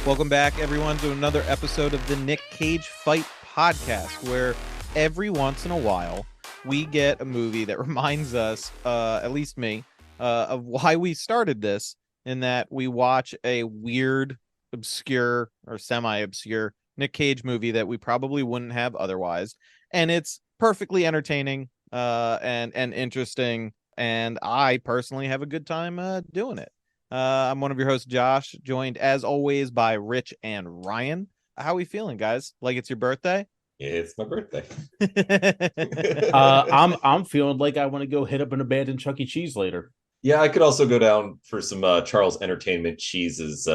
Welcome back, everyone, to another episode of the Nick Cage Fight Podcast, where every once in a while we get a movie that reminds us, at least me, of why we started this, in that we watch a weird, obscure, or semi-obscure Nick Cage movie that we probably wouldn't have otherwise, and it's perfectly entertaining and interesting, and I personally have a good time doing it. I'm one of your hosts, Josh, joined as always by Rich and Ryan. How are we feeling, guys? Like it's your birthday? It's my birthday. I'm feeling like I want to go hit up an abandoned Chuck E. Cheese later. Yeah, I could also go down for some Charles Entertainment Cheese's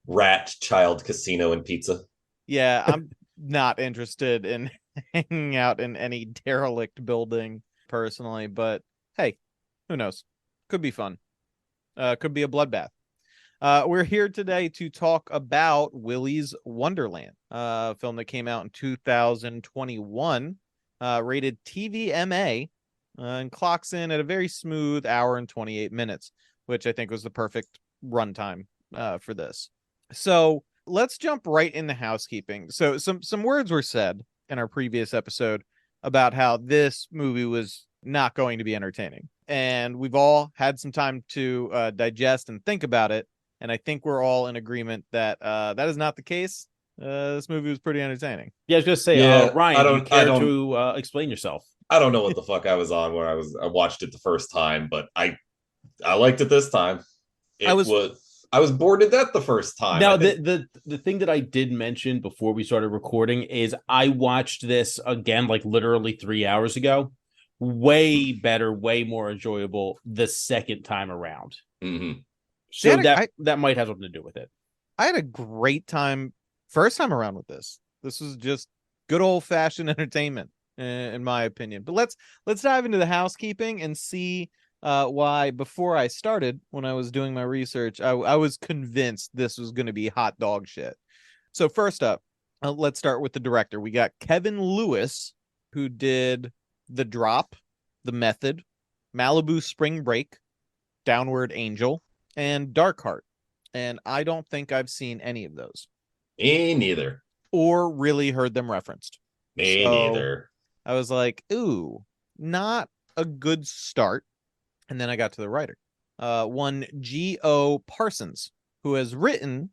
Rat Child Casino and Pizza. Yeah, I'm not interested in hanging out in any derelict building personally, but hey, who knows? Could be fun. Could be a bloodbath. We're here today to talk about Willys Wonderland, a film that came out in 2021, rated TVMA, and clocks in at a very smooth hour and 28 minutes, which I think was the perfect runtime for this. So let's jump right into housekeeping. So some words were said in our previous episode about how this movie was not going to be entertaining. And we've all had some time to digest and think about it. And I think we're all in agreement that that is not the case. This movie was pretty entertaining. Yeah, I was just say, Yeah, Ryan, do you care to explain yourself? I don't know what the fuck I was on when I watched it the first time, but I liked it this time. I was bored to death the first time. Now, the thing that I did mention before we started recording is I watched this again, like literally 3 hours ago. Way better, way more enjoyable the second time around. Mm-hmm. So that might have something to do with it. I had a great time first time around with this. This was just good old fashioned entertainment, in my opinion. But let's dive into the housekeeping and see why. Before I started, when I was doing my research, I was convinced this was going to be hot dog shit. So first up, let's start with the director. We got Kevin Lewis, who did The Drop, The Method, Malibu Spring Break, Downward Angel, and Dark Heart. And I don't think I've seen any of those. Me neither. Or really heard them referenced. Me neither. I was like, ooh, not a good start. And then I got to the writer. One G.O. Parsons, who has written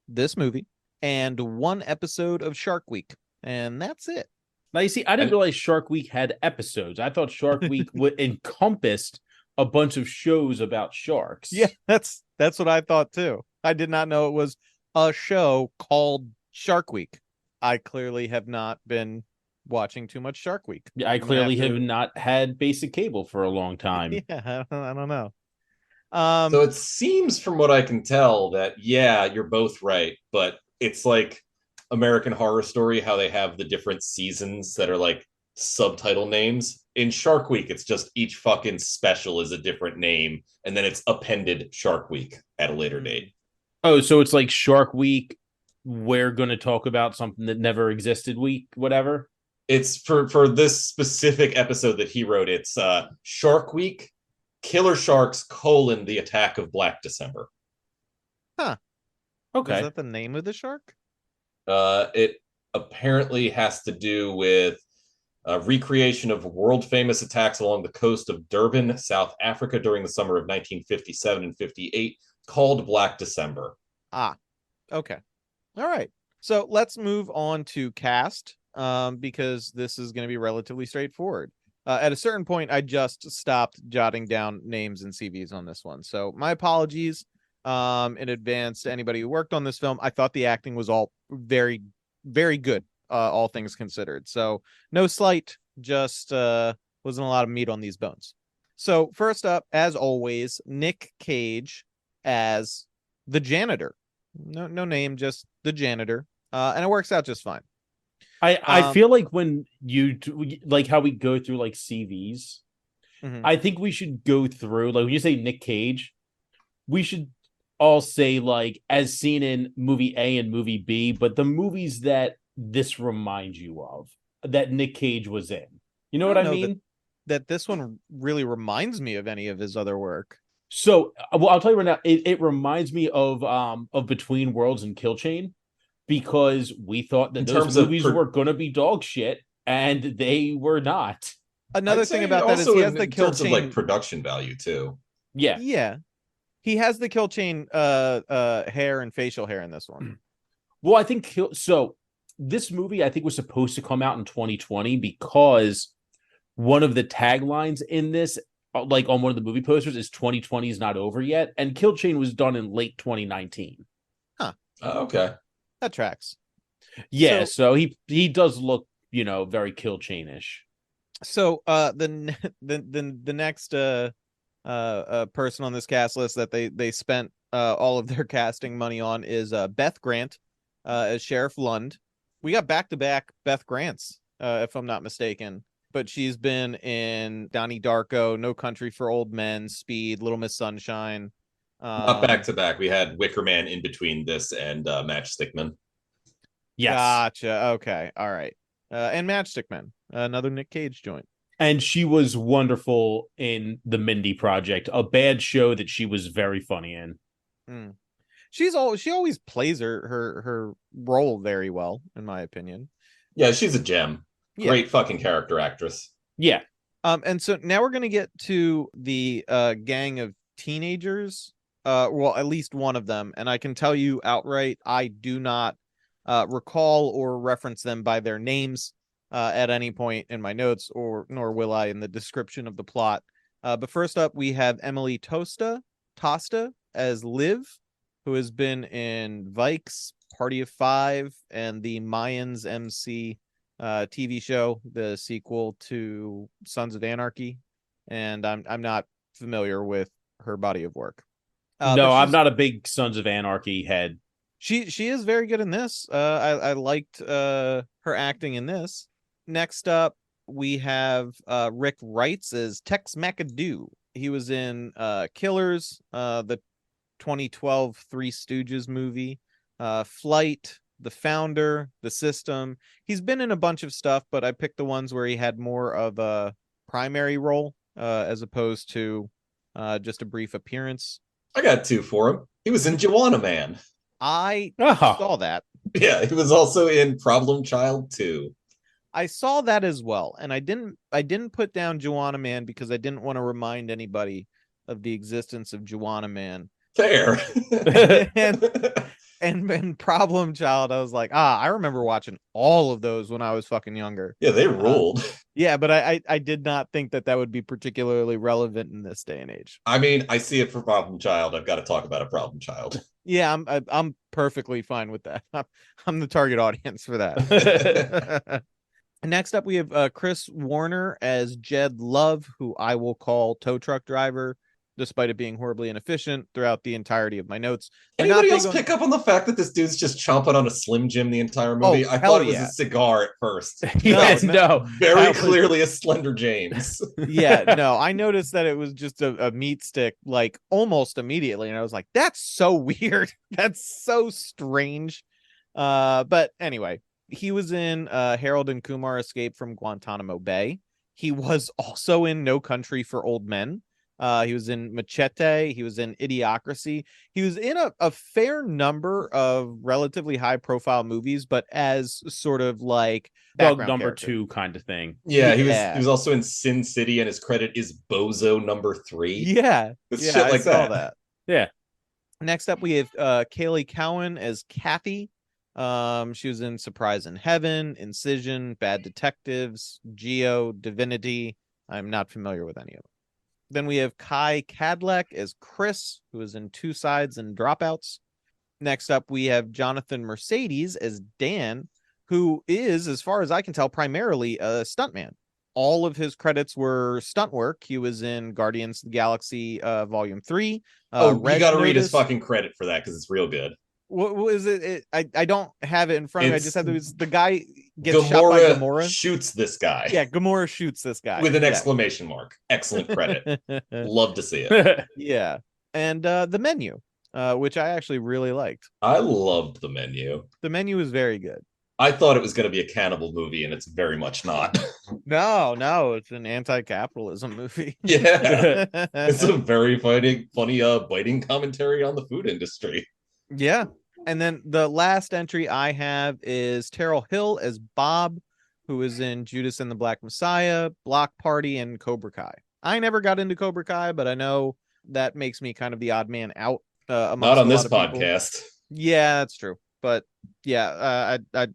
this movie and one episode of Shark Week. And that's it. Now, you see, I didn't realize Shark Week had episodes. I thought Shark Week encompassed a bunch of shows about sharks. Yeah, that's what I thought too. I did not know it was a show called Shark Week. I clearly have not been watching too much Shark Week. Yeah, I clearly have not had basic cable for a long time. Yeah, I don't know. So it seems from what I can tell that, yeah, you're both right, but it's like American Horror Story, how they have the different seasons that are like subtitle names. In Shark Week, it's just each fucking special is a different name, and then it's appended Shark Week at a later date. Oh, so it's like Shark Week, we're going to talk about something that never existed week, whatever? It's for this specific episode that he wrote, it's Shark Week, Killer Sharks, the Attack of Black December. Huh. Okay. Is that the name of the shark? It apparently has to do with recreation of world-famous attacks along the coast of Durban, South Africa during the summer of 1957 and 58, called Black December. Ah, okay. All right. So let's move on to cast, because this is going to be relatively straightforward. At a certain point, I just stopped jotting down names and CVs on this one. So my apologies in advance to anybody who worked on this film. I thought the acting was all very, very good. All things considered. So no slight, just wasn't a lot of meat on these bones. So first up, as always, Nick Cage as the janitor. No name, just the janitor. And it works out just fine. I feel like when like how we go through like CVs, I think we should go through, like when you say Nick Cage, we should all say like as seen in movie A and movie B, but the movies that this reminds you of that Nick Cage was in. You know what I mean? That this one really reminds me of any of his other work. So, well, I'll tell you right now, it reminds me of Between Worlds and Kill Chain, because we thought In that those terms of movies were going to be dog shit, and they were not. Another I'd thing say about that is also he has the in kill terms of like chain. production value too. Yeah. Yeah, he has the kill chain hair and facial hair in this one. Well, I think so. This movie, I think, was supposed to come out in 2020 because one of the taglines in this, like on one of the movie posters, is 2020 is not over yet. And Kill Chain was done in late 2019. Huh. Okay. That tracks. Yeah, so he does look, very Kill Chain-ish. So the next person on this cast list that they spent all of their casting money on is Beth Grant as Sheriff Lund. We got back-to-back Beth Grants, if I'm not mistaken. But she's been in Donnie Darko, No Country for Old Men, Speed, Little Miss Sunshine. Not back to back. We had Wicker Man in between this and Matchstick Men. Yes. Gotcha. Okay. All right. And Matchstick Men, another Nick Cage joint. And she was wonderful in The Mindy Project, a bad show that she was very funny in. Mm. She always plays her role very well, in my opinion. Yeah, she's a gem. Yeah. Great fucking character actress. Yeah. And so now we're gonna get to the gang of teenagers. Well, at least one of them, and I can tell you outright, I do not recall or reference them by their names at any point in my notes, nor will I in the description of the plot. But first up, we have Emily Tosta as Liv, who has been in Vikes, Party of Five, and the Mayans MC TV show, the sequel to Sons of Anarchy, and I'm not familiar with her body of work. No, I'm not a big Sons of Anarchy head. She is very good in this. I liked her acting in this. Next up, we have Rick Wrights as Tex McAdoo. He was in Killers, the 2012 Three Stooges movie, Flight, The Founder, The System. He's been in a bunch of stuff, but I picked the ones where he had more of a primary role as opposed to just a brief appearance. I got two for him. He was in Joanna Man. I saw that. Yeah, he was also in Problem Child 2. I saw that as well, and I didn't put down Joanna Man because I didn't want to remind anybody of the existence of Joanna Man. Fair. and Problem Child, I was like, I remember watching all of those when I was fucking younger. Yeah, they ruled. Yeah, but I did not think that would be particularly relevant in this day and age. I mean, I see it for Problem Child. I've got to talk about a Problem Child. Yeah, I'm perfectly fine with that. I'm the target audience for that. Next up, we have Chris Warner as Jed Love, who I will call tow truck driver, despite it being horribly inefficient throughout the entirety of my notes. Anybody else pick up on the fact that this dude's just chomping on a Slim Jim the entire movie? I thought it was a cigar at first. No. Very clearly a Slender James. Yeah, no, I noticed that it was just a meat stick, like almost immediately, and I was like, that's so weird. That's so strange. But anyway, he was in Harold and Kumar Escape from Guantanamo Bay. He was also in No Country for Old Men. He was in Machete. He was in Idiocracy. He was in a fair number of relatively high profile movies, but as sort of like dog number 2 kind of thing. Yeah, he was also in Sin City, and his credit is Bozo number 3. Yeah, It's shit like I saw that. Yeah. Next up, we have Kaylee Cowan as Kathy. She was in Surprise in Heaven, Incision, Bad Detectives, Geo, Divinity. I'm not familiar with any of them. Then we have Kai Kadlec as Chris, who is in Two Sides and Dropouts. Next up, we have Jonathan Mercedes as Dan, who is, as far as I can tell, primarily a stuntman. All of his credits were stunt work. He was in Guardians of the Galaxy Volume 3. You got to read his fucking credit for that because it's real good. What is it? I don't have it in front of me. I just have the guy gets Gamora shot by Gamora. Shoots this guy. Yeah, Gamora shoots this guy. With an exclamation mark. Excellent credit. Love to see it. Yeah. And The Menu, which I actually really liked. I loved The Menu. The Menu is very good. I thought it was going to be a cannibal movie, and it's very much not. No, it's an anti-capitalism movie. Yeah, it's a very funny biting commentary on the food industry. Yeah. And then the last entry I have is Terrell Hill as Bob, who is in Judas and the Black Messiah, Block Party, and Cobra Kai. I never got into Cobra Kai, but I know that makes me kind of the odd man out amongst Not on a this lot of people. podcast. Yeah, that's true. But yeah, I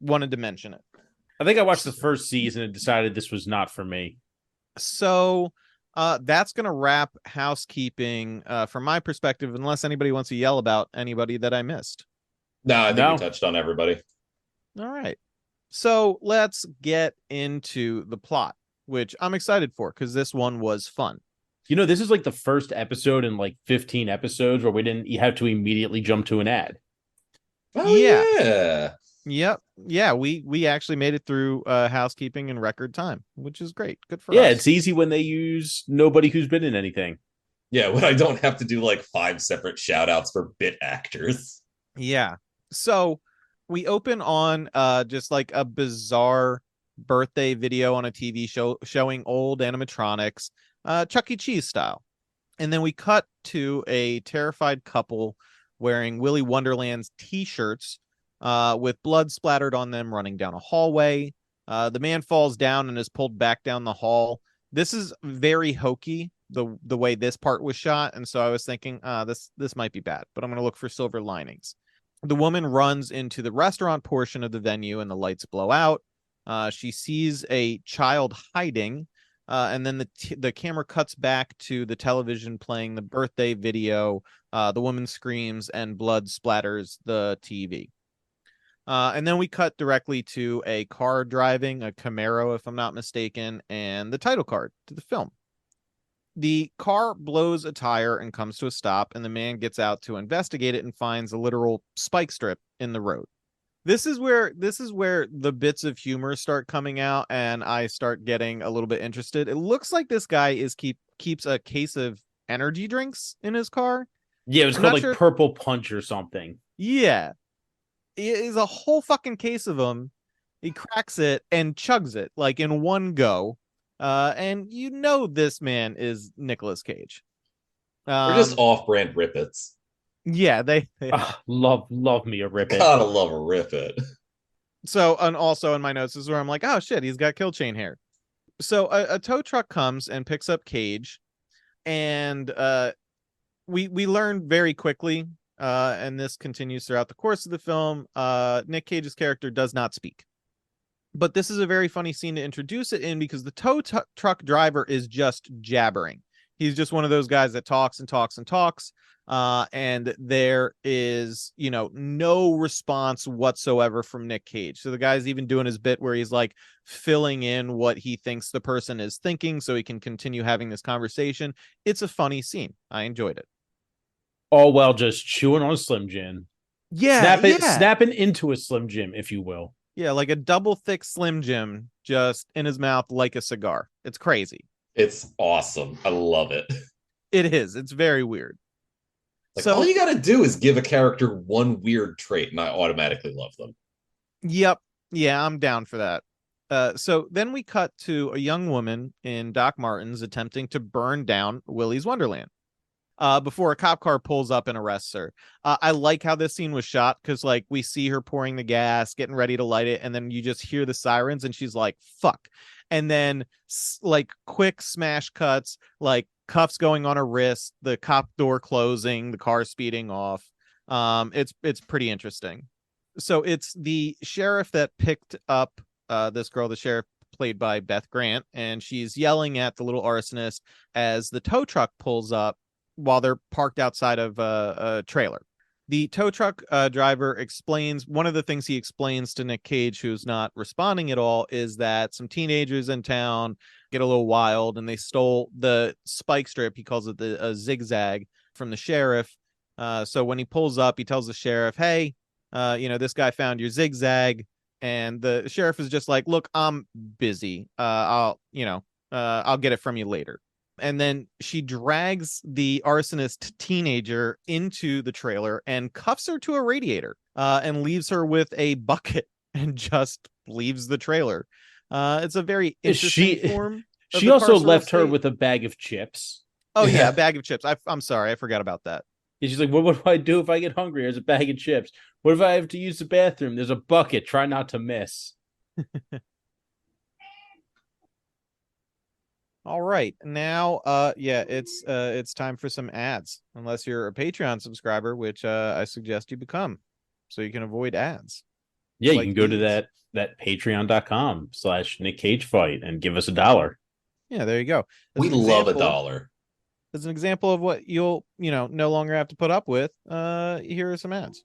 wanted to mention it. I think I watched the first season and decided this was not for me. So that's gonna wrap housekeeping from my perspective, unless anybody wants to yell about anybody that I missed. No, I think we touched on everybody. All right. So let's get into the plot, which I'm excited for because this one was fun. You know, this is like the first episode in like 15 episodes where we didn't have to immediately jump to an ad. Oh, yeah. Yep. Yeah, we actually made it through housekeeping in record time, which is great. Good for us. Yeah, it's easy when they use nobody who's been in anything. Yeah, when I don't have to do like 5 separate shout outs for bit actors. Yeah. So we open on just like a bizarre birthday video on a TV show showing old animatronics, Chuck E. Cheese style. And then we cut to a terrified couple wearing Willy Wonderland's t-shirts with blood splattered on them running down a hallway. The man falls down and is pulled back down the hall. This is very hokey, the way this part was shot. And so I was thinking, this might be bad, but I'm going to look for silver linings. The woman runs into the restaurant portion of the venue and the lights blow out. She sees a child hiding. And then the camera cuts back to the television playing the birthday video. The woman screams and blood splatters the TV. And then we cut directly to a car driving, a Camaro, if I'm not mistaken, and the title card to the film. The car blows a tire and comes to a stop, and the man gets out to investigate it and finds a literal spike strip in the road. This is where the bits of humor start coming out, and I start getting a little bit interested. It looks like this guy keeps a case of energy drinks in his car. Yeah, it was called like Purple Punch or something. Yeah. It is a whole fucking case of them. He cracks it and chugs it like in one go. And you know this man is Nicolas Cage. They're just off-brand Rippets. Yeah, they love me a Rippet. Gotta love a Rippet. So, and also in my notes is where I'm like, oh shit, he's got kill chain hair. So a tow truck comes and picks up Cage, and we learn very quickly, and this continues throughout the course of the film. Nick Cage's character does not speak. But this is a very funny scene to introduce it in because the tow truck driver is just jabbering. He's just one of those guys that talks and talks and talks. And there is, no response whatsoever from Nick Cage. So the guy's even doing his bit where he's like filling in what he thinks the person is thinking so he can continue having this conversation. It's a funny scene. I enjoyed it. All while just chewing on a Slim Jim. Yeah. Snapping into a Slim Jim, if you will. Yeah, like a double thick Slim Jim just in his mouth like a cigar. It's crazy. It's awesome. I love it. It is. It's very weird. Like, all you got to do is give a character one weird trait, and I automatically love them. Yep. Yeah, I'm down for that. So then we cut to a young woman in Doc Martens attempting to burn down Willys Wonderland. Before a cop car pulls up and arrests her. I like how this scene was shot because, like, we see her pouring the gas, getting ready to light it, and then you just hear the sirens, and she's like, "Fuck!" And then, like, quick smash cuts, like cuffs going on her wrist, the cop door closing, the car speeding off. It's pretty interesting. So it's the sheriff that picked up this girl, the sheriff played by Beth Grant, and she's yelling at the little arsonist as the tow truck pulls up while they're parked outside of a trailer. The tow truck driver explains, one of the things he explains to Nick Cage, who's not responding at all, is that some teenagers in town get a little wild and they stole the spike strip. He calls it a zigzag from the sheriff. So when he pulls up, he tells the sheriff, hey, this guy found your zigzag. And the sheriff is just like, look, I'm busy. I'll get it from you later. And then she drags the arsonist teenager into the trailer and cuffs her to a radiator and leaves her with a bucket and just leaves the trailer. It's a very interesting form. She also left her with a bag of chips. Oh yeah, a bag of chips. I'm sorry, I forgot about that. And she's like, what do I do if I get hungry? There's a bag of chips. What if I have to use the bathroom? There's a bucket. Try not to miss. All right, now, it's time for some ads. Unless you're a Patreon subscriber, which I suggest you become, so you can avoid ads. Yeah, you can go to that patreon.com/Nick Cage Fight and give us $1. Yeah, there you go. We love $1. As an example of what you'll, no longer have to put up with, here are some ads.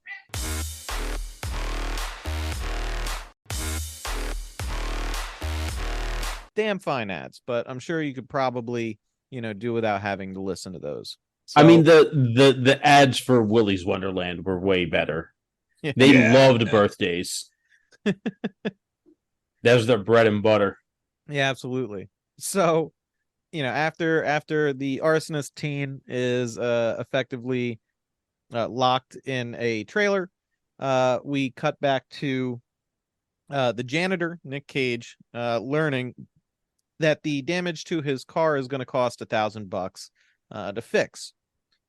Damn fine ads, but I'm sure you could probably, do without having to listen to those. So, I mean, the ads for Willys Wonderland were way better. They loved birthdays. That was their bread and butter. Yeah, absolutely. So, after the arsonist teen is effectively locked in a trailer, we cut back to the janitor, Nick Cage, learning that the damage to his car is going to cost $1,000 to fix.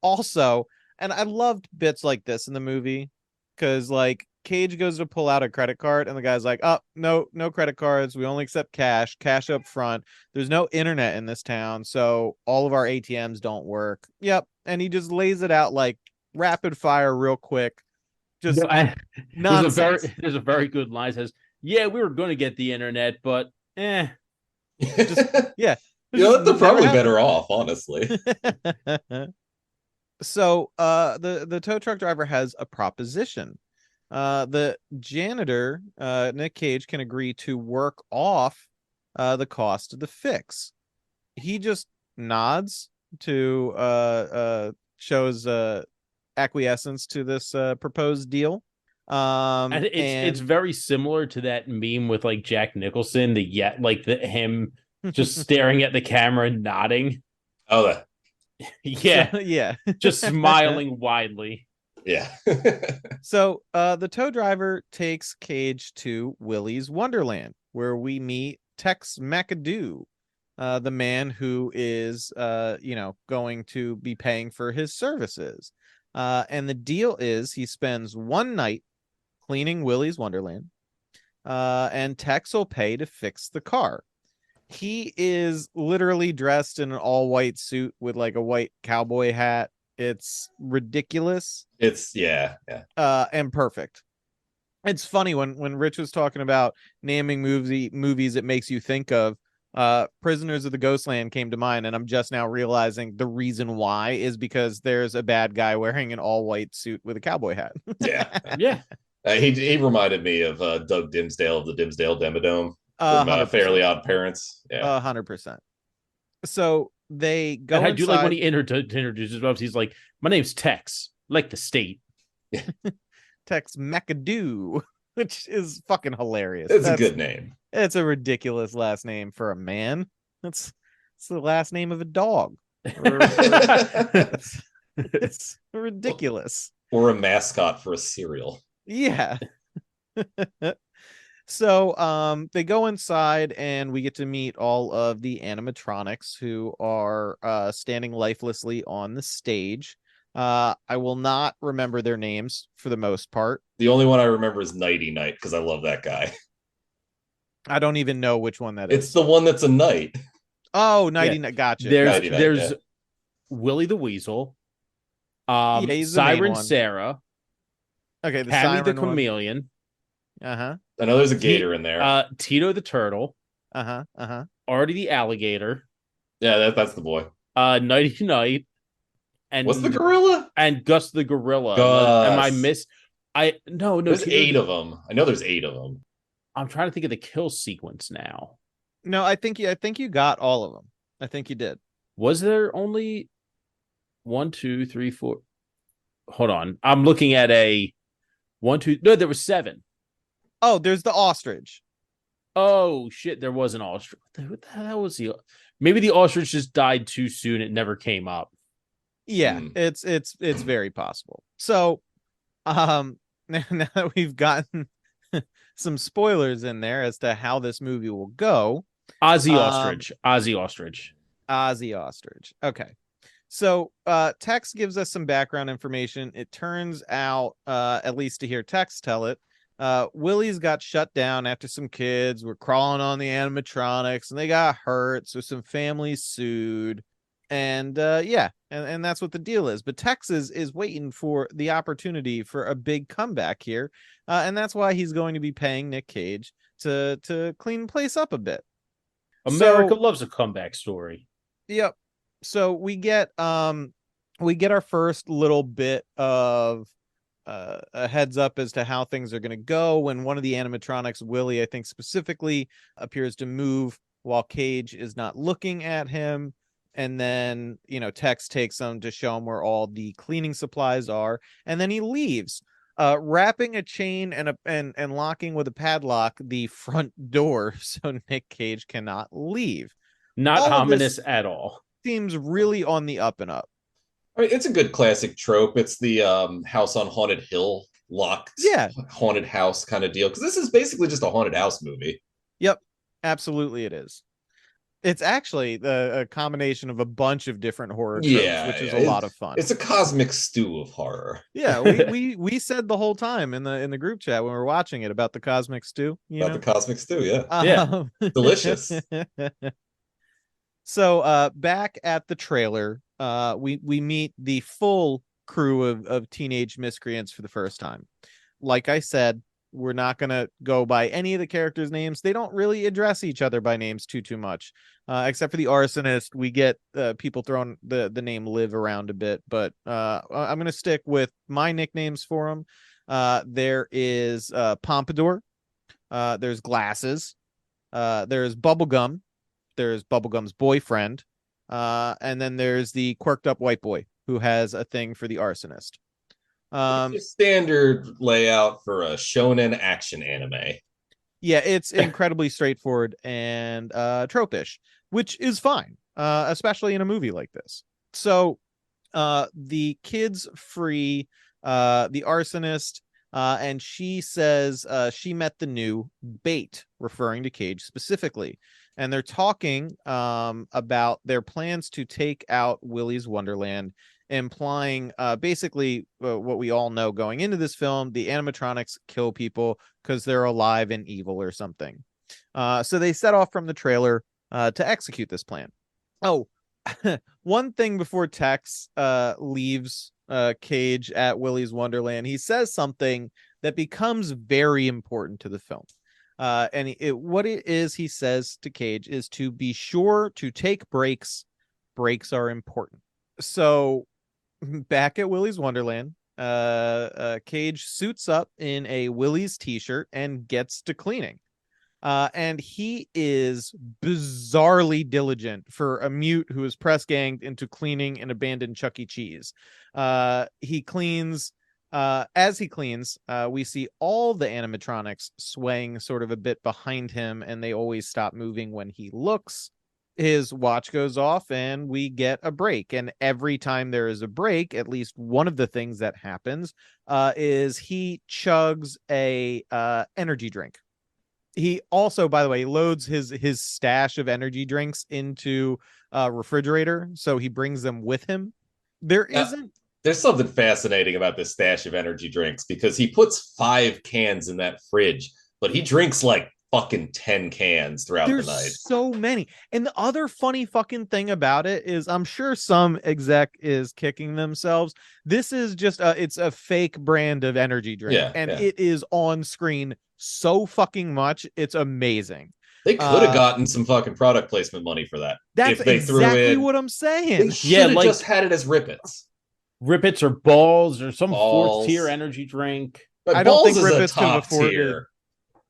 Also, and I loved bits like this in the movie, because like Cage goes to pull out a credit card and the guy's like, oh, no credit cards. We only accept cash up front. There's no internet in this town, so all of our ATMs don't work. Yep. And he just lays it out like rapid fire real quick. Just nonsense. There's a very good line that says, yeah, we were going to get the internet, but they're probably better off, honestly. So the tow truck driver has a proposition. The janitor, Nick Cage, can agree to work off the cost of the fix. He just nods to shows acquiescence to this proposed deal. And it's very similar to that meme with like Jack Nicholson, him just staring at the camera and nodding. Oh, yeah. Just smiling widely. Yeah. So the tow driver takes Cage to Willys Wonderland, where we meet Tex McAdoo, the man who is going to be paying for his services. And the deal is he spends one night cleaning Willys Wonderland, and Tex will pay to fix the car. He is literally dressed in an all-white suit with like a white cowboy hat. It's ridiculous. It's and perfect. It's funny when Rich was talking about naming movies it makes you think of. Prisoners of the Ghostland came to mind, and I'm just now realizing the reason why is because there's a bad guy wearing an all-white suit with a cowboy hat. Yeah. He reminded me of Doug Dimsdale of the Dimsdale Demodome from Fairly Odd Parents. Yeah, 100%. So they go. I do like when he introduces himself. He's like, "My name's Tex, like the state." Tex McAdoo, which is fucking hilarious. That's a good name. It's a ridiculous last name for a man. It's the last name of a dog. It's ridiculous. Or a mascot for a cereal. Yeah. So they go inside and we get to meet all of the animatronics who are standing lifelessly on the stage. I will not remember their names for the most part. The only one I remember is Nighty Night because I love that guy. I don't even know which one that is. It's the one that's a knight. Oh, Nighty Night. Gotcha. There's Willie the Weasel, Siren Sarah. Okay, the Tabby the Chameleon. Uh-huh. I know there's a gator in there. Tito the Turtle. Uh-huh. Artie the Alligator. Yeah, that's the boy. Nighty Night. And what's the gorilla? And Gus the Gorilla. Gus. Am I no. There's 8 of them. I know there's 8 of them. I'm trying to think of the kill sequence now. No, I think you got all of them. I think you did. Was there only 1, 2, 3, 4? Hold on. I'm looking at a 1, 2. No, there was 7. Oh, there's the ostrich. Oh shit, there was an ostrich. What the hell was the? Maybe the ostrich just died too soon. It never came up. Yeah, it's very possible. So, now that we've gotten some spoilers in there as to how this movie will go. Ozzy Ostrich. Ozzy Ostrich. Ozzy Ostrich. Okay. So Tex gives us some background information. It turns out, at least to hear Tex tell it, Willys got shut down after some kids were crawling on the animatronics and they got hurt. So some families sued. And yeah, and that's what the deal is. But Tex is waiting for the opportunity for a big comeback here. And that's why he's going to be paying Nick Cage to clean the place up a bit. America loves a comeback story. Yep. So we get our first little bit of a heads up as to how things are going to go when one of the animatronics, Willie, I think specifically, appears to move while Cage is not looking at him. And then, Tex takes him to show him where all the cleaning supplies are. And then he leaves, wrapping a chain and locking with a padlock the front door so Nick Cage cannot leave. Not all ominous at all. Seems really on the up and up. I mean, it's a good classic trope. It's the house on haunted hill, locked haunted house kind of deal. Because this is basically just a haunted house movie. Yep, absolutely it is. It's actually a combination of a bunch of different horror tropes, which is a lot of fun. It's a cosmic stew of horror. Yeah, we said the whole time in the group chat when we were watching it about the cosmic stew. The cosmic stew, yeah. Delicious. So back at the trailer, we meet the full crew of teenage miscreants for the first time. Like I said, we're not going to go by any of the characters' names. They don't really address each other by names too much, except for the arsonist. We get people throwing the name Liv around a bit, but I'm going to stick with my nicknames for them. There is Pompadour. There's Glasses. There's Bubblegum. There's Bubblegum's boyfriend. And then there's the quirked up white boy who has a thing for the arsonist. It's standard layout for a shonen action anime. Yeah, it's incredibly straightforward and tropish, which is fine, especially in a movie like this. So the kids free the arsonist, and she says she met the new bait, referring to Cage specifically. And they're talking about their plans to take out Willys Wonderland, implying basically what we all know going into this film: the animatronics kill people because they're alive and evil or something. So they set off from the trailer to execute this plan. Oh, one thing before Tex leaves Cage at Willys Wonderland, he says something that becomes very important to the film. And what it is he says to Cage is to be sure to take breaks. Breaks are important. So back at Willys Wonderland, Cage suits up in a Willys t-shirt and gets to cleaning. And he is bizarrely diligent for a mute who is press ganged into cleaning an abandoned Chuck E. Cheese. He cleans. As he cleans, we see all the animatronics swaying sort of a bit behind him, and they always stop moving when he looks. His watch goes off, and we get a break. And every time there is a break, at least one of the things that happens is he chugs a energy drink. He also, by the way, loads his stash of energy drinks into a refrigerator, so he brings them with him. There's something fascinating about this stash of energy drinks because he puts 5 cans in that fridge, but he drinks like fucking 10 cans throughout the night. There's so many. And the other funny fucking thing about it is I'm sure some exec is kicking themselves. This is just it's a fake brand of energy drink. It is on screen so fucking much. It's amazing. They could have gotten some fucking product placement money for that. That's exactly what I'm saying. They should have just had it as Rippets. Rippets or balls or some fourth tier energy drink. But I don't think Balls is Rippets can afford tier. it.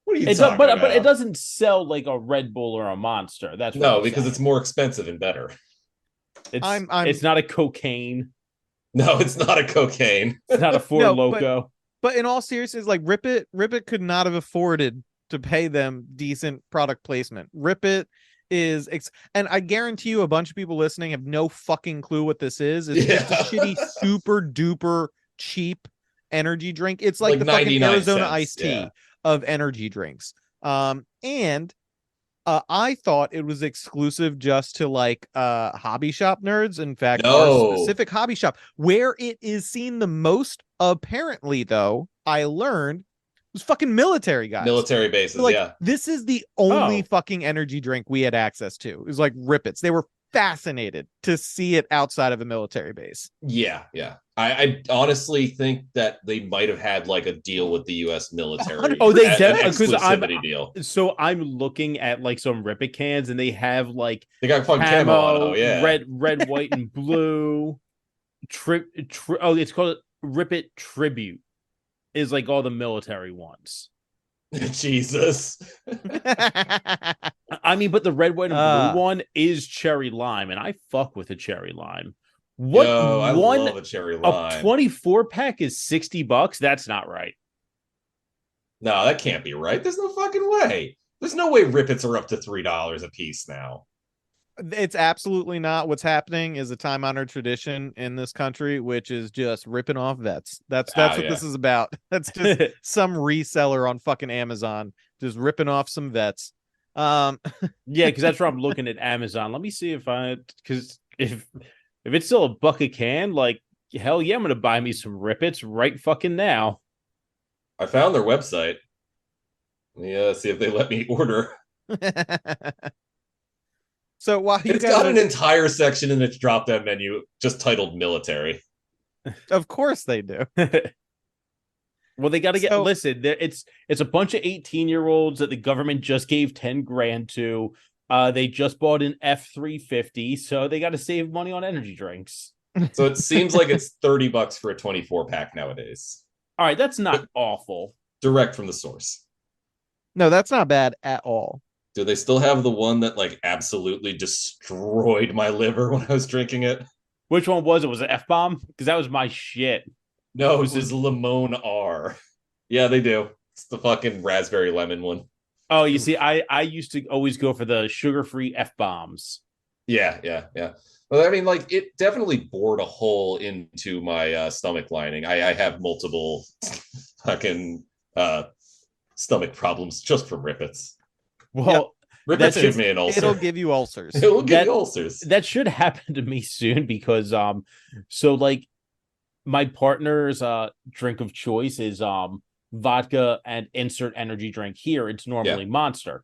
What are you talking about? But it doesn't sell like a Red Bull or a Monster. That's what because it's more expensive and better. It's not a cocaine. No, it's not a cocaine. It's not a Four Loko. But in all seriousness, like Rip It could not have afforded to pay them decent product placement. Rip It is, and I guarantee you a bunch of people listening have no fucking clue what this is. It's just a shitty, super duper cheap energy drink. It's like the fucking Arizona iced tea. of energy drinks. And I thought it was exclusive just to like hobby shop nerds. In fact, our specific hobby shop, where it is seen the most, apparently, though, I learned was fucking military guys. Military bases, like, yeah. This is the only fucking energy drink we had access to. It was like Rip Its. They were fascinated to see it outside of a military base. Yeah. I honestly think that they might have had like a deal with the U.S. military. Oh, they definitely exclusivity deal. So I'm looking at like some Rip It cans, and they have like they got fun camo on. Oh yeah, red, white, and blue. It's called Rip It Tribute. Is like all the military ones. Jesus. I mean, but the red, white, and blue one is cherry lime, and I fuck with a cherry lime. What? I love a cherry lime. A 24-pack is $60. That's not right. No, that can't be right. There's no fucking way. There's no way Rip Its are up to $3 a piece now. It's absolutely not. What's happening is a time-honored tradition in this country, which is just ripping off vets. That's what this is about. That's just some reseller on fucking Amazon just ripping off some vets. Yeah, because that's where I'm looking at Amazon. Let me see because if it's still a buck a can, like hell yeah, I'm gonna buy me some Rip Its right fucking now. I found their website. Yeah, see if they let me order. So while it's got an entire section in its drop-down menu just titled military. Of course they do. Well, they got to get listen. It's a bunch of 18-year-olds that the government just gave 10 grand to. They just bought an F-350, so they got to save money on energy drinks. So it seems like it's $30 for a 24-pack nowadays. All right, that's not awful. Direct from the source. No, that's not bad at all. Do they still have the one that like absolutely destroyed my liver when I was drinking it? Which one was it? Was it F-bomb? Because that was my shit. No, it was Limon R. Yeah, they do. It's the fucking raspberry lemon one. Oh, you see, I used to always go for the sugar-free F-bombs. Yeah. Well, I mean, like, it definitely bored a hole into my stomach lining. I have multiple fucking stomach problems just from Rip Its. Well, Rip Its gives me an ulcer. It'll give you ulcers. It'll give you ulcers. That should happen to me soon because so like my partner's drink of choice is vodka and insert energy drink. Here it's normally Monster.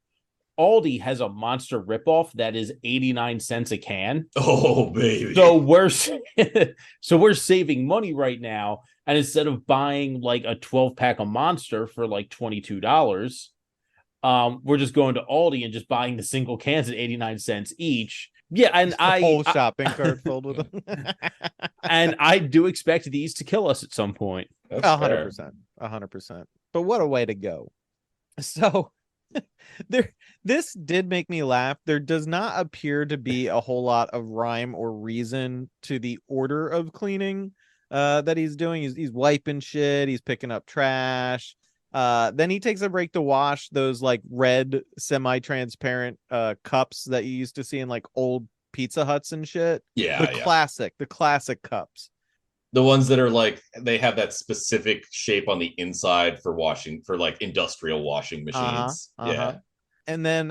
Aldi has a Monster ripoff that is 89 cents a can. Oh baby. So we're saving money right now, and instead of buying like a 12-pack of Monster for like $22, we're just going to Aldi and just buying the single cans at 89 cents each. Yeah, and whole shopping cart filled with them. And I do expect these to kill us at some point. 100%. 100%. But what a way to go. So this did make me laugh. There does not appear to be a whole lot of rhyme or reason to the order of cleaning that he's doing. He's wiping shit, he's picking up trash. Then he takes a break to wash those like red semi-transparent cups that you used to see in like old Pizza Huts and shit. Yeah, the classic cups. The ones that are like they have that specific shape on the inside for washing, for like industrial washing machines. Yeah. And then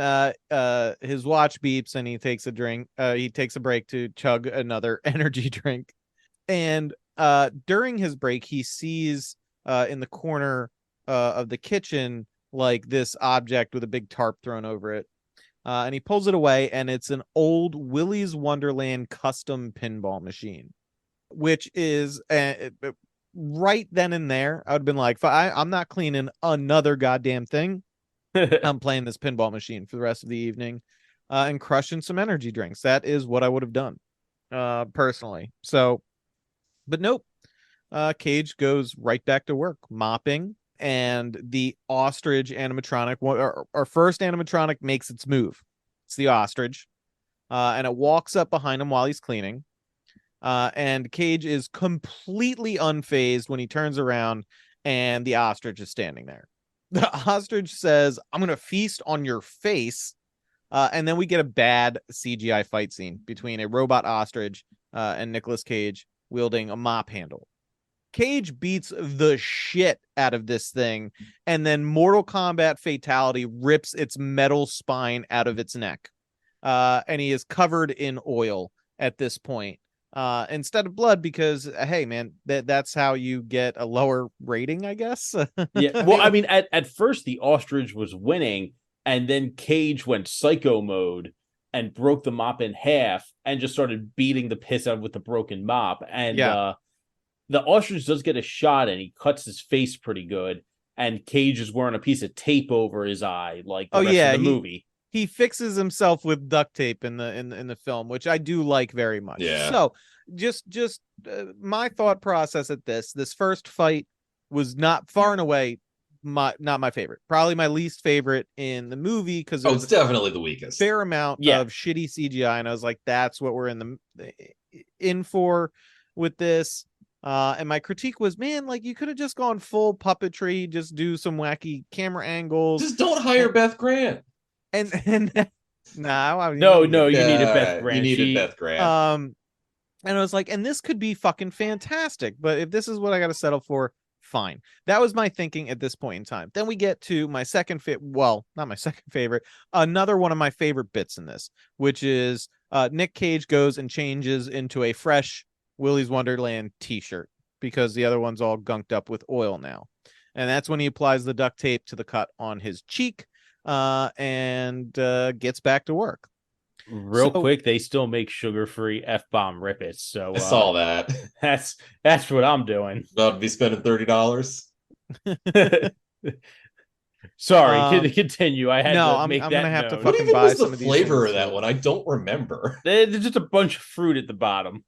his watch beeps and he takes a drink. He takes a break to chug another energy drink. And during his break, he sees in the corner of the kitchen like this object with a big tarp thrown over it. And he pulls it away, and it's an old Willys Wonderland custom pinball machine, which is right then and there. I would have been like, I'm not cleaning another goddamn thing. I'm playing this pinball machine for the rest of the evening and crushing some energy drinks. That is what I would have done personally. So, but nope. Cage goes right back to work, mopping. And the ostrich animatronic, our first animatronic, makes its move. It's the ostrich. And it walks up behind him while he's cleaning. And Cage is completely unfazed when he turns around and the ostrich is standing there. The ostrich says, "I'm going to feast on your face." And then we get a bad CGI fight scene between a robot ostrich and Nicolas Cage wielding a mop handle. Cage beats the shit out of this thing, and then Mortal Kombat fatality rips its metal spine out of its neck. And he is covered in oil at this point. Instead of blood, because hey man, that's how you get a lower rating, I guess. Yeah. Well, I mean, at first the ostrich was winning, and then Cage went psycho mode and broke the mop in half and just started beating the piss out with the broken mop. And the ostrich does get a shot, and he cuts his face pretty good. And Cage is wearing a piece of tape over his eye, like the rest of the movie. He fixes himself with duct tape in the film, which I do like very much. Yeah. So just my thought process at this first fight was not far and away not my favorite. Probably my least favorite in the movie, because it's definitely the weakest. Fair amount of shitty CGI, and I was like, that's what we're in for with this. And my critique was, man, like you could have just gone full puppetry, just do some wacky camera angles. Just don't hire Beth Grant. And you needed Beth Grant. You needed Beth Grant. And I was like, and this could be fucking fantastic, but if this is what I got to settle for, fine. That was my thinking at this point in time. Then we get to my not my second favorite, another one of my favorite bits in this, which is Nick Cage goes and changes into a fresh Willys Wonderland t-shirt because the other one's all gunked up with oil now. And that's when he applies the duct tape to the cut on his cheek. And gets back to work. Real quick, they still make sugar-free F-bomb rippets. So I saw that. That's what I'm doing. About to be spending $30. Sorry, continue. I'm gonna have to what fucking even buy was some the of these flavor things, of that one? I don't remember. There's just a bunch of fruit at the bottom.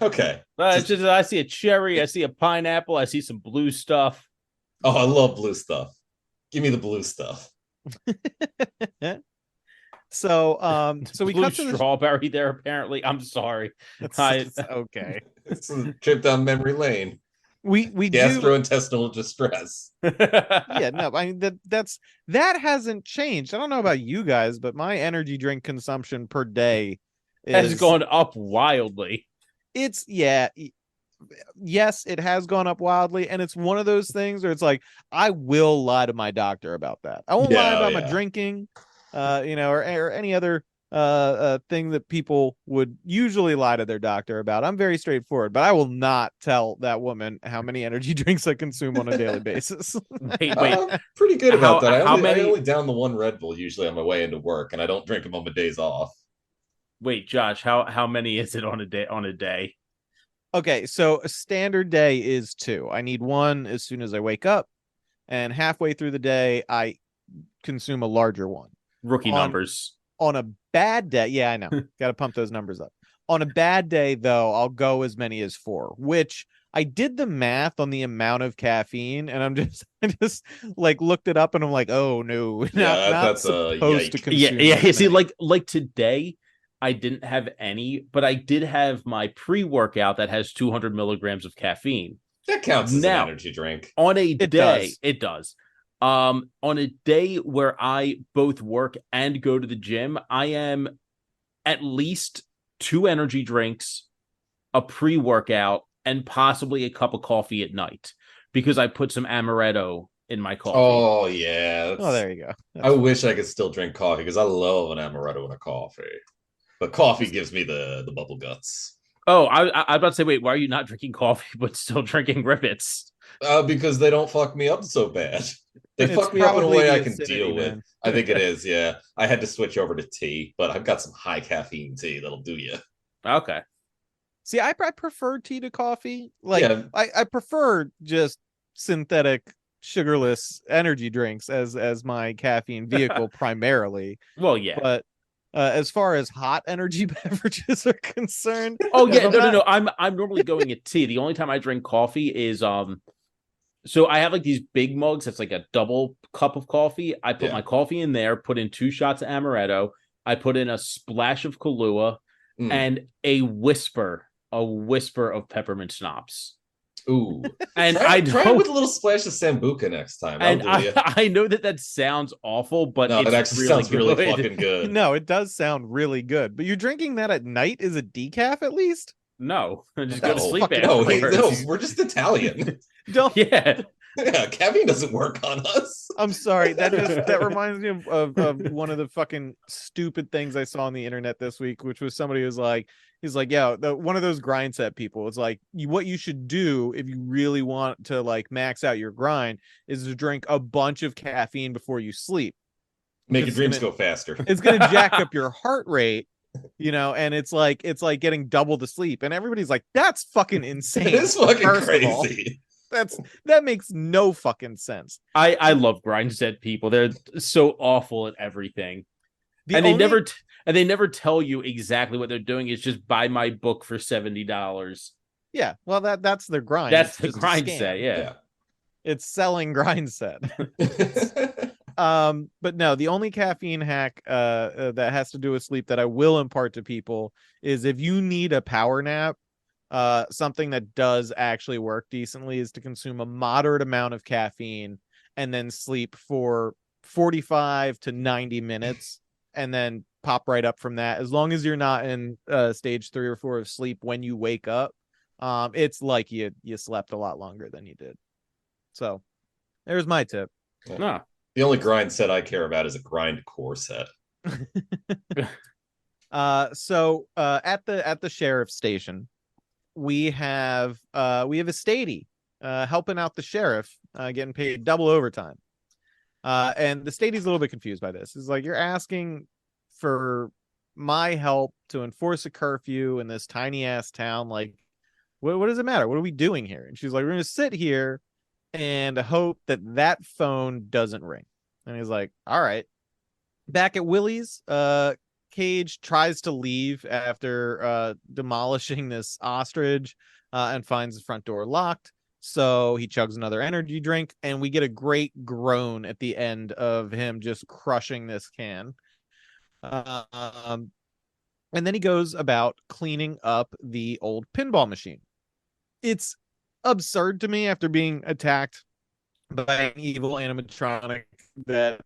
Okay. I see a cherry, I see a pineapple, I see some blue stuff. Oh, I love blue stuff. Give me the blue stuff. So we blue cut to strawberry there. Apparently, I'm sorry. It's okay. It's a trip down memory lane. We gastrointestinal distress. Yeah, no, I mean that hasn't changed. I don't know about you guys, but my energy drink consumption per day has gone up wildly. Yes, it has gone up wildly, and it's one of those things where it's like I will lie to my doctor about that. I won't lie about my drinking, or any other thing that people would usually lie to their doctor about. I'm very straightforward, but I will not tell that woman how many energy drinks I consume on a daily basis. Wait, I'm pretty good about that. I only down the one Red Bull usually on my way into work, and I don't drink them on my days off. Wait, Josh, how many is it on a day? Okay, so a standard day is 2. I need 1 as soon as I wake up, and halfway through the day, I consume a larger one. Rookie numbers. On a bad day, yeah, I know. Got to pump those numbers up. On a bad day, though, I'll go as many as 4, which I did the math on the amount of caffeine, and I just like looked it up, and I'm like, oh no, not supposed to consume. Yeah. See, like today, I didn't have any, but I did have my pre-workout that has 200 milligrams of caffeine. That counts as an energy drink. On a day, it does. On a day where I both work and go to the gym, I am at least 2 energy drinks, a pre-workout, and possibly a cup of coffee at night because I put some amaretto in my coffee. Oh, yeah. There you go. I wish I could still drink coffee because I love an amaretto in a coffee. But coffee gives me the bubble guts. Oh, I was about to say, wait, why are you not drinking coffee but still drinking ribbits? Because they don't fuck me up so bad. They fuck me up in a way I can deal with. I think it is, yeah. I had to switch over to tea, but I've got some high caffeine tea that'll do you. Okay. See, I prefer tea to coffee. I prefer just synthetic sugarless energy drinks as my caffeine vehicle primarily. Well, yeah. But as far as hot energy beverages are concerned, no. I'm normally going at tea. The only time I drink coffee is so I have like these big mugs. That's like a double cup of coffee. I put my coffee in there, put in 2 shots of amaretto. I put in a splash of Kahlua and a whisper of peppermint schnapps. Ooh, and try it with a little splash of sambuca next time. And I know that sounds awful, but no, it actually sounds really fucking good. No, it does sound really good. But you're drinking that at night? Is it decaf at least? No, just go No, to sleep fucking afterwards. no, we're just Italian. Don't. Yeah. Yeah, caffeine doesn't work on us. I'm sorry. That reminds me of one of the fucking stupid things I saw on the internet this week, which was somebody who's like, he's like, yeah, one of those grind set people. It's like what you should do if you really want to like max out your grind is to drink a bunch of caffeine before you sleep. Make your dreams go faster. It's gonna jack up your heart rate, and it's like getting double the sleep. And everybody's like, that's fucking insane. It is fucking crazy. That makes no fucking sense. I love grind set people. They're so awful at everything. They never tell you exactly what they're doing. It's just buy my book for $70. Yeah, well that's their grind. That's the grind set, yeah. It's selling grind set. But no, the only caffeine hack that has to do with sleep that I will impart to people is if you need a power nap, something that does actually work decently is to consume a moderate amount of caffeine and then sleep for 45 to 90 minutes and then pop right up from that. As long as you're not in stage 3 or 4 of sleep when you wake up, it's like you slept a lot longer than you did. So there's my tip. Nah. The only grind set I care about is a grind core set. So at the sheriff's station, we have a statey helping out the sheriff, getting paid double overtime. And the statey's a little bit confused by this. It's like, you're asking for my help to enforce a curfew in this tiny ass town. Like, what does it matter? What are we doing here? And she's like, we're gonna sit here and hope that phone doesn't ring. And he's like, all right. Back at Willys, Cage tries to leave after demolishing this ostrich and finds the front door locked. So he chugs another energy drink, and we get a great groan at the end of him just crushing this can. And then he goes about cleaning up the old pinball machine. It's absurd to me after being attacked by an evil animatronic that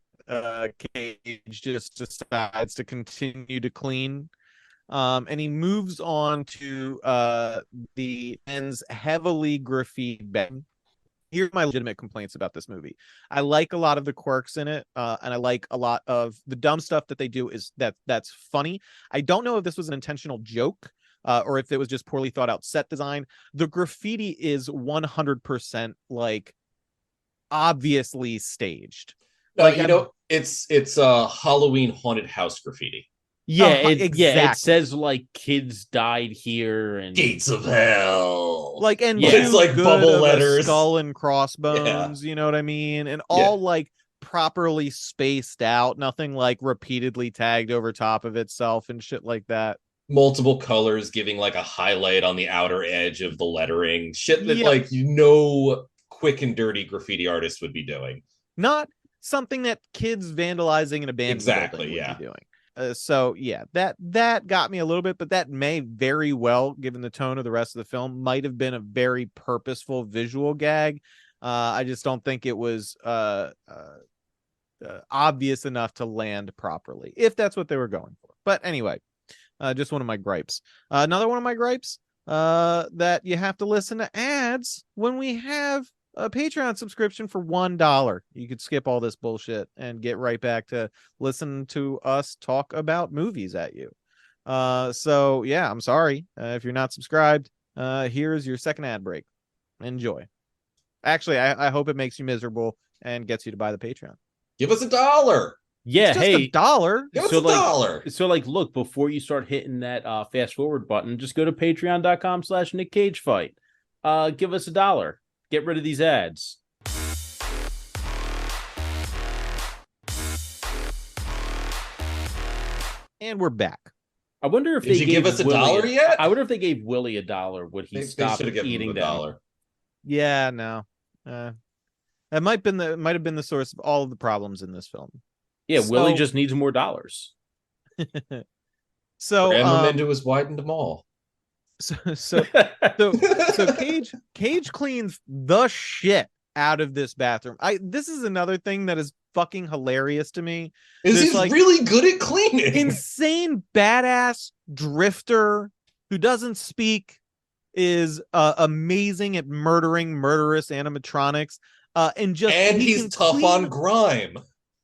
Cage just decides to continue to clean. And he moves on to the end's heavily graffitied bed. Here's my legitimate complaints about this movie. I like a lot of the quirks in it, and I like a lot of the dumb stuff that they do that's funny. I don't know if this was an intentional joke or if it was just poorly thought out set design. The graffiti is 100% like obviously staged. It's Halloween haunted house graffiti. Yeah, exactly. It says like kids died here and gates of hell. Like, and it's like bubble letters, skull and crossbones. You know what I mean? And all like properly spaced out, nothing like repeatedly tagged over top of itself and shit like that. Multiple colors giving like a highlight on the outer edge of the lettering. Shit that quick and dirty graffiti artist would be doing. Not something that kids vandalizing an abandoned building would be doing. So that got me a little bit, but that may very well, given the tone of the rest of the film, might have been a very purposeful visual gag. I just don't think it was obvious enough to land properly, if that's what they were going for. But anyway, just one of my gripes. Another one of my gripes, that you have to listen to ads when we have a Patreon subscription for $1. You could skip all this bullshit and get right back to listen to us talk about movies at you. So yeah, I'm sorry. If you're not subscribed, here's your second ad break. Enjoy. Actually, I hope it makes you miserable and gets you to buy the Patreon. Give us $1. Yeah, it's just $1. Give us $1. So look, before you start hitting that fast forward button, just go to patreon.com/NickCageFight. Give us $1. Get rid of these ads. And we're back. I wonder if Did you give us $1 yet? I wonder if they gave Willie $1. Would he stop eating them? $1. Yeah, no. That might have been the source of all of the problems in this film. Yeah, Willie just needs more dollars. So ram him into his widened mall. So Cage cleans the shit out of this bathroom. This is another thing that is fucking hilarious to me. He's really good at cleaning. Insane badass drifter who doesn't speak, is amazing at murdering murderous animatronics. And he's tough on grime.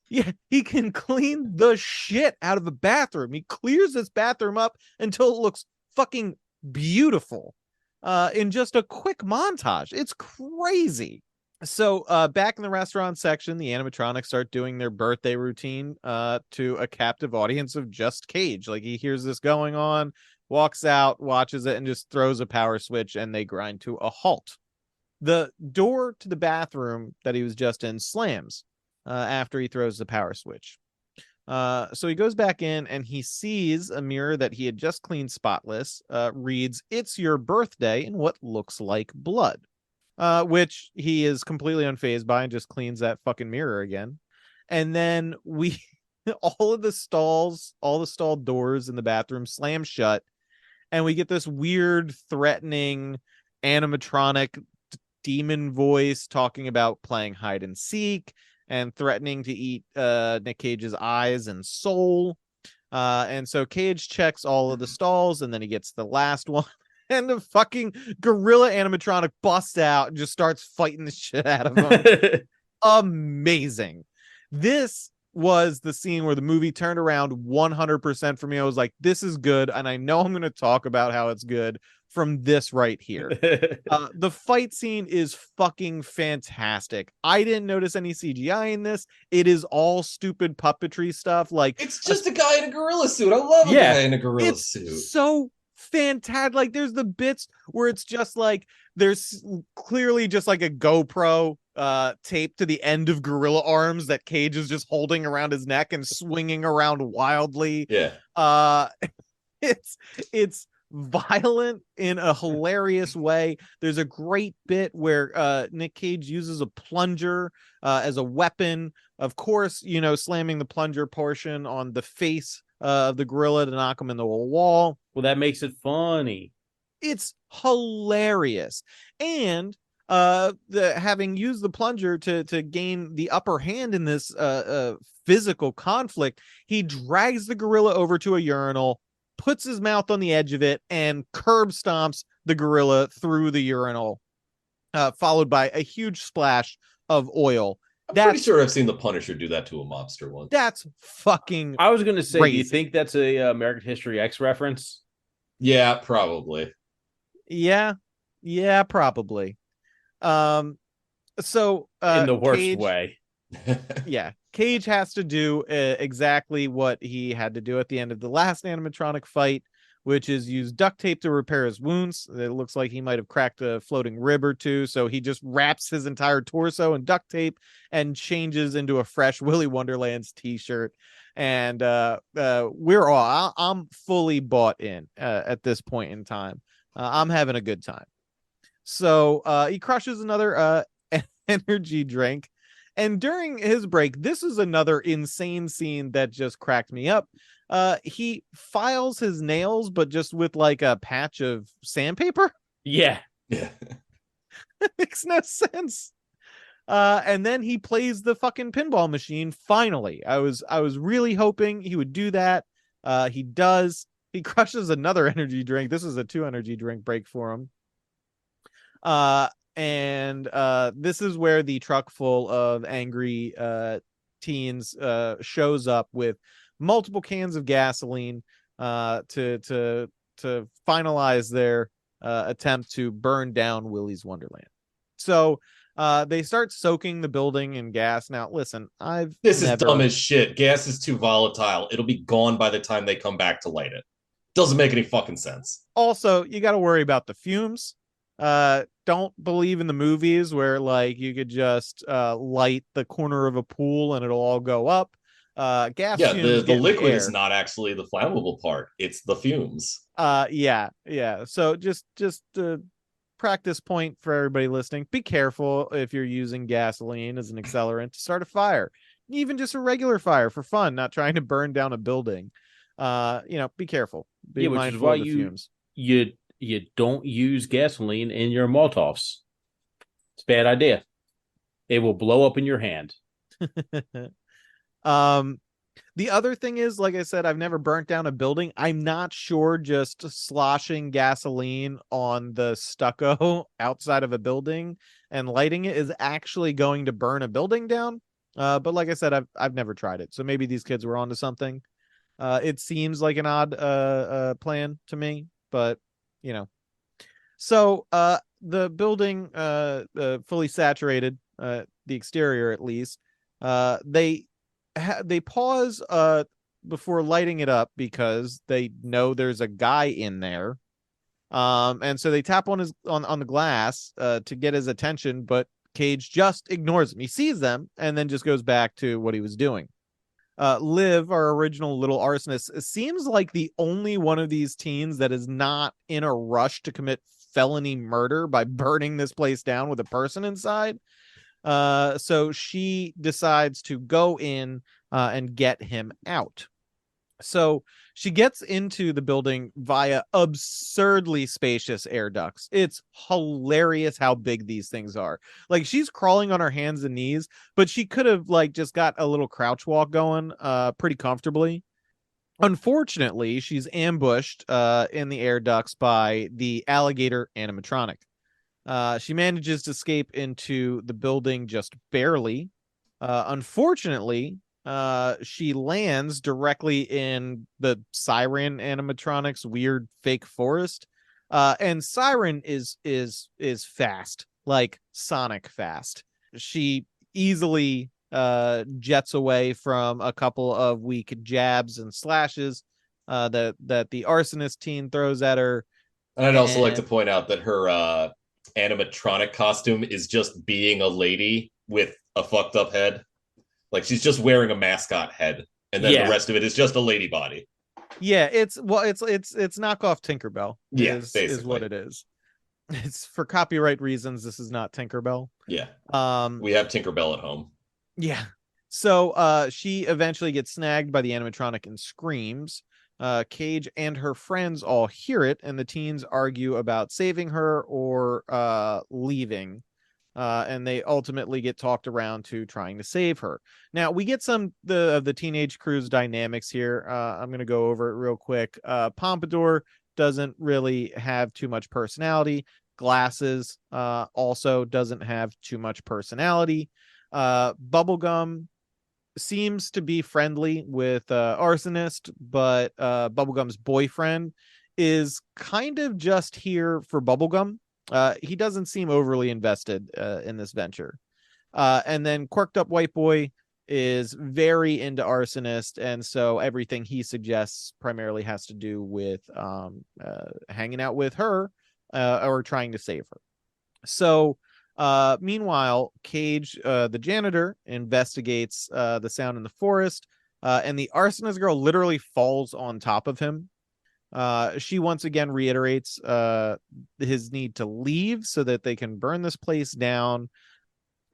Yeah, he can clean the shit out of a bathroom. He clears this bathroom up until it looks fucking beautiful in just a quick montage. It's crazy. So back in the restaurant section, the animatronics start doing their birthday routine to a captive audience of just Cage. Like, he hears this going on, walks out, watches it, and just throws a power switch, and they grind to a halt. The door to the bathroom that he was just in slams after he throws the power switch. So he goes back in and he sees a mirror that he had just cleaned spotless, reads, "It's your birthday," in what looks like blood, which he is completely unfazed by and just cleans that fucking mirror again. And then all the stall doors in the bathroom slam shut, and we get this weird, threatening animatronic demon voice talking about playing hide and seek and threatening to eat Nick Cage's eyes and soul. And so Cage checks all of the stalls, and then he gets the last one, and the fucking gorilla animatronic busts out and just starts fighting the shit out of him. Amazing. This was the scene where the movie turned around 100% for me. I was like, this is good, and I know I'm going to talk about how it's good from this right here. The fight scene is fucking fantastic. I didn't notice any CGI in this. It is all stupid puppetry stuff. Like, it's just a guy in a gorilla suit. I love a guy in a gorilla suit. So fantastic. Like, there's the bits where it's just like there's clearly just like a GoPro taped to the end of gorilla arms that Cage is just holding around his neck and swinging around wildly. Yeah. It's violent in a hilarious way. There's a great bit where Nick Cage uses a plunger as a weapon, of course, slamming the plunger portion on the face of the gorilla to knock him into a wall. Well, that makes it funny. It's hilarious. And having used the plunger to gain the upper hand in this physical conflict, he drags the gorilla over to a urinal, puts his mouth on the edge of it, and curb stomps the gorilla through the urinal, followed by a huge splash of oil. I'm pretty sure I've seen the Punisher do that to a mobster once. That's fucking I was going to say, crazy. Do you think that's a American History X reference? Yeah, probably. Yeah, probably. So in the worst Cage, way. Yeah, Cage has to do exactly what he had to do at the end of the last animatronic fight, which is use duct tape to repair his wounds. It looks like he might have cracked a floating rib or two, so he just wraps his entire torso in duct tape and changes into a fresh Willy Wonderland's t-shirt. And I'm fully bought in at this point in time. I'm having a good time. So he crushes another energy drink. And during his break, this is another insane scene that just cracked me up. He files his nails, but just with like a patch of sandpaper. Yeah. Yeah. It makes no sense. And then he plays the fucking pinball machine. Finally, I was really hoping he would do that. He does. He crushes another energy drink. This is a 2 energy drink break for him. And this is where the truck full of angry teens shows up with multiple cans of gasoline to finalize their attempt to burn down Willys Wonderland. So they start soaking the building in gas. Now, listen, this is dumb as shit. Gas is too volatile. It'll be gone by the time they come back to light it. Doesn't make any fucking sense. Also, you got to worry about the fumes. Don't believe in the movies where like you could just light the corner of a pool and it'll all go up. Gas fumes the liquid is not actually the flammable part, it's the fumes. Yeah. So just practice point for everybody listening: be careful if you're using gasoline as an accelerant to start a fire, even just a regular fire for fun, not trying to burn down a building. Be careful, be mindful of the fumes. You don't use gasoline in your Molotovs. It's a bad idea. It will blow up in your hand. The other thing is, like I said, I've never burnt down a building. I'm not sure just sloshing gasoline on the stucco outside of a building and lighting it is actually going to burn a building down. But like I said, I've never tried it. So maybe these kids were onto something. It seems like an odd plan to me, but you know. So the building fully saturated, the exterior at least. They pause before lighting it up because they know there's a guy in there. And so they tap on the glass to get his attention, but Cage just ignores him. He sees them and then just goes back to what he was doing. Liv, our original little arsonist, seems like the only one of these teens that is not in a rush to commit felony murder by burning this place down with a person inside. So she decides to go in and get him out. So she gets into the building via absurdly spacious air ducts. It's hilarious how big these things are. Like, she's crawling on her hands and knees, but she could have like just got a little crouch walk going pretty comfortably. Unfortunately, she's ambushed in the air ducts by the alligator animatronic. She manages to escape into the building just barely. Unfortunately, she lands directly in the Siren animatronic's weird fake forest. And Siren is fast, like Sonic fast. She easily jets away from a couple of weak jabs and slashes that the arsonist teen throws at her. And I'd also like to point out that her animatronic costume is just being a lady with a fucked up head. Like, she's just wearing a mascot head, and then the rest of it is just a lady body. Yeah, it's knockoff Tinkerbell. Yeah, is what it is. It's for copyright reasons. This is not Tinkerbell. Yeah. We have Tinkerbell at home. Yeah. So she eventually gets snagged by the animatronic and screams. Cage and her friends all hear it, and the teens argue about saving her or leaving. And they ultimately get talked around to trying to save her. Now, we get some of the teenage crew's dynamics here. I'm going to go over it real quick. Pompadour doesn't really have too much personality. Glasses also doesn't have too much personality. Bubblegum seems to be friendly with Arsonist, but Bubblegum's boyfriend is kind of just here for Bubblegum. He doesn't seem overly invested in this venture. And then Quirked Up White Boy is very into Arsonist, and so everything he suggests primarily has to do with hanging out with her or trying to save her. So meanwhile, Cage, the janitor, investigates the sound in the forest, and the arsonist girl literally falls on top of him. She once again reiterates his need to leave so that they can burn this place down,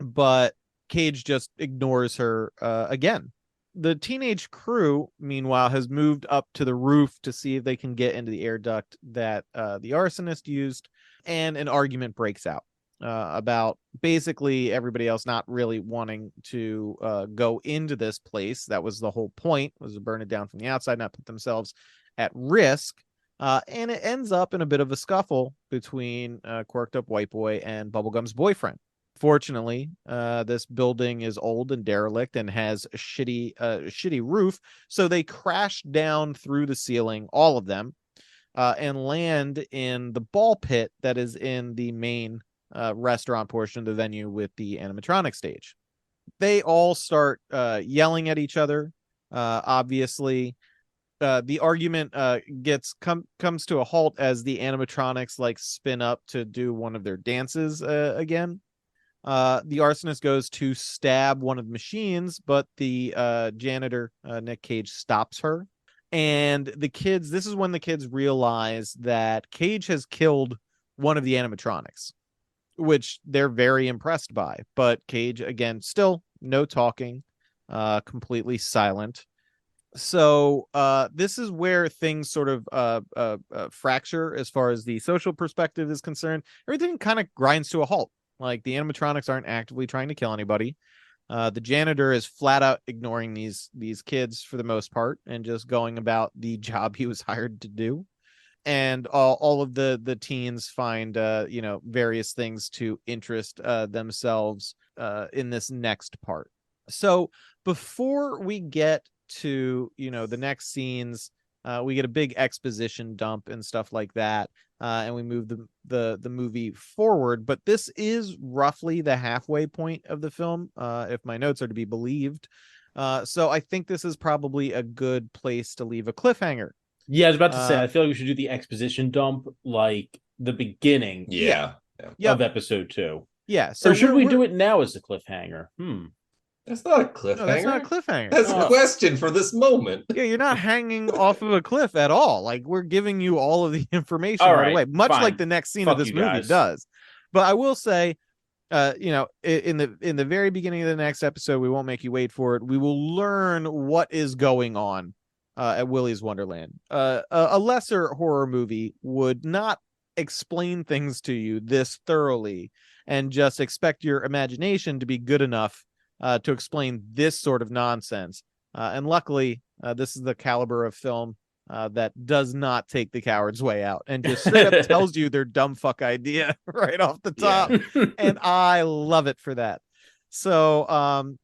but Cage just ignores her again. The teenage crew, meanwhile, has moved up to the roof to see if they can get into the air duct that the arsonist used, and an argument breaks out about basically everybody else not really wanting to go into this place. That was the whole point, was to burn it down from the outside, not put themselves at risk. And it ends up in a bit of a scuffle between Quirked Up White Boy and Bubblegum's boyfriend. Fortunately, this building is old and derelict and has a shitty roof, so they crash down through the ceiling, all of them, and land in the ball pit that is in the main restaurant portion of the venue with the animatronic stage. They all start yelling at each other. Obviously, the argument comes to a halt as the animatronics like spin up to do one of their dances again. The arsonist goes to stab one of the machines, but the janitor, Nick Cage, stops her. And this is when the kids realize that Cage has killed one of the animatronics, which they're very impressed by. But Cage, again, still no talking, completely silent. So this is where things sort of fracture as far as the social perspective is concerned. Everything kind of grinds to a halt. Like, the animatronics aren't actively trying to kill anybody. The janitor is flat out ignoring these kids for the most part and just going about the job he was hired to do. And all of the teens find various things to interest themselves in this next part. So before we get to the next scenes, we get a big exposition dump and stuff like that, and we move the movie forward. But this is roughly the halfway point of the film, if my notes are to be believed. So I think this is probably a good place to leave a cliffhanger. Yeah, I was about to say, I feel like we should do the exposition dump like the beginning of episode 2. Yeah. So or should we do it now as a cliffhanger? That's not a cliffhanger. No, that's not a cliffhanger. That's a question for this moment. Yeah, you're not hanging off of a cliff at all. Like, we're giving you all of the information right away, much like the next scene of this movie does. But I will say, in the very beginning of the next episode, we won't make you wait for it. We will learn what is going on at Willys Wonderland. A lesser horror movie would not explain things to you this thoroughly and just expect your imagination to be good enough to explain this sort of nonsense. And luckily, this is the caliber of film that does not take the coward's way out and just straight up tells you their dumb fuck idea right off the top. Yeah. And I love it for that. So,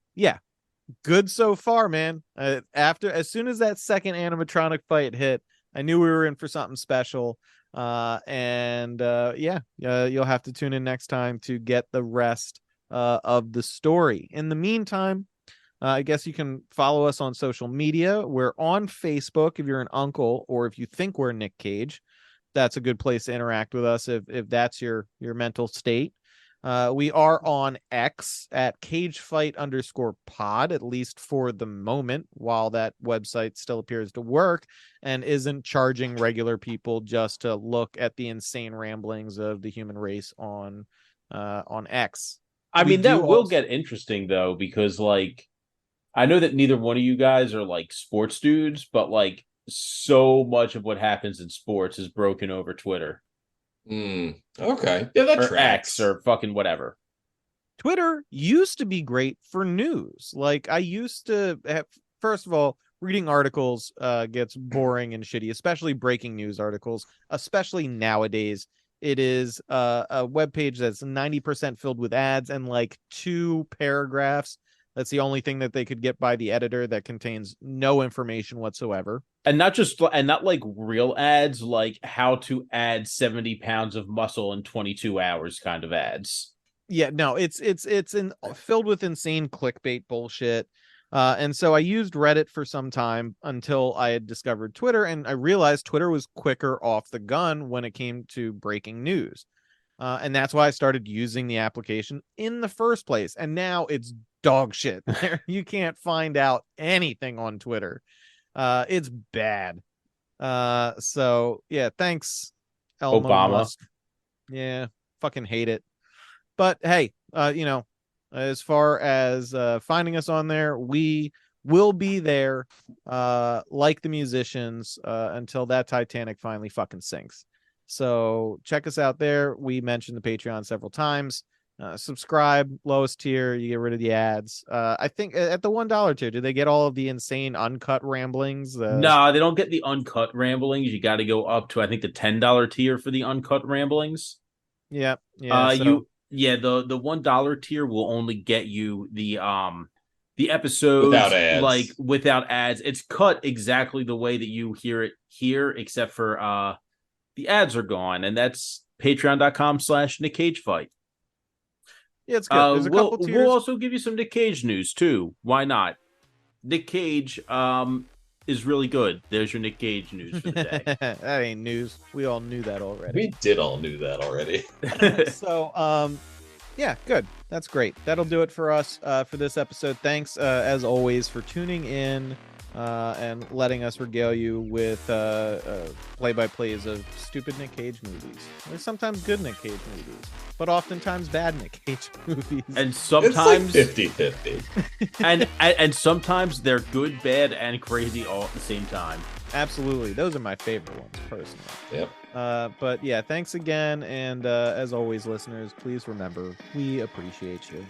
good so far, man. As soon as that second animatronic fight hit, I knew we were in for something special. You'll have to tune in next time to get the rest of the story. In the meantime, I guess you can follow us on social media. We're on Facebook if you're an uncle, or if you think we're Nick Cage. That's a good place to interact with us if that's your mental state. We are on X at cagefight_pod, at least for the moment, while that website still appears to work and isn't charging regular people just to look at the insane ramblings of the human race on X. I mean, that will get interesting, though, because, like, I know that neither one of you guys are, like, sports dudes, but, like, so much of what happens in sports is broken over Twitter. Okay. Yeah, that or tracks. X or fucking whatever. Twitter used to be great for news. Like, I used to have, first of all, reading articles gets boring and shitty, especially breaking news articles, especially nowadays. It is a webpage that's 90% filled with ads and like 2 paragraphs. That's the only thing that they could get by the editor that contains no information whatsoever. And not like real ads, like how to add 70 pounds of muscle in 22 hours kind of ads. Yeah, no, it's filled with insane clickbait bullshit. And so I used Reddit for some time until I had discovered Twitter, and I realized Twitter was quicker off the gun when it came to breaking news. And that's why I started using the application in the first place. And now it's dog shit. You can't find out anything on Twitter. It's bad. So yeah, thanks, Elon Obama. Musk. Yeah, fucking hate it. But hey, as far as finding us on there, we will be there, like the musicians, until that Titanic finally fucking sinks. So check us out there. We mentioned the Patreon several times. Subscribe, lowest tier, you get rid of the ads. I think at the $1 tier, do they get all of the insane uncut ramblings? No, they don't get the uncut ramblings. You got to go up to, I think, the $10 tier for the uncut ramblings. Yeah. The $1 tier will only get you the episodes without ads. Like without ads. It's cut exactly the way that you hear it here, except for the ads are gone, and that's patreon.com/NickCageFight. Yeah, it's good. There's a couple tiers. We'll also give you some Nick Cage news too. Why not? Nick Cage is really good. There's your Nick Cage news for the day. That ain't news. We all knew that already. We did all knew that already. So, yeah, good. That's great. That'll do it for us for this episode. Thanks, as always, for tuning in and letting us regale you with play-by-plays of stupid Nick Cage movies. There's sometimes good Nick Cage movies, but oftentimes bad Nick Cage movies. And sometimes it's like 50-50. and sometimes they're good, bad, and crazy all at the same time. Absolutely. Those are my favorite ones, personally. Yep. But yeah, thanks again. And as always, listeners, please remember, we appreciate you.